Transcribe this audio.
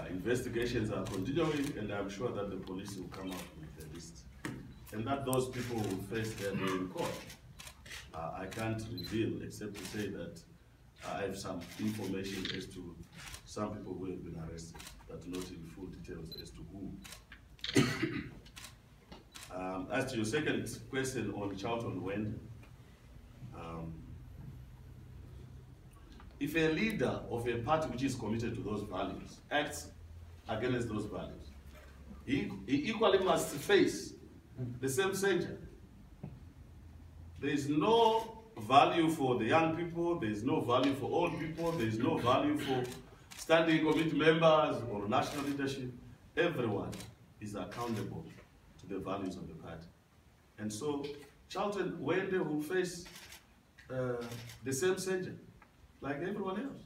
Investigations are continuing, and I'm sure that the police will come up with a list, and that those people will face their day in court. I can't reveal, except to say that I have some information as to some people who have been arrested, but not in full details as to who. As to your second question on Charlton Wende, if a leader of a party which is committed to those values acts against those values, he equally must face the same censure. There is no value for the young people, there is no value for old people, there is no value for standing committee members or national leadership. Everyone is accountable to the values of the party. And so Charlton Wende will face the same censure like everyone else.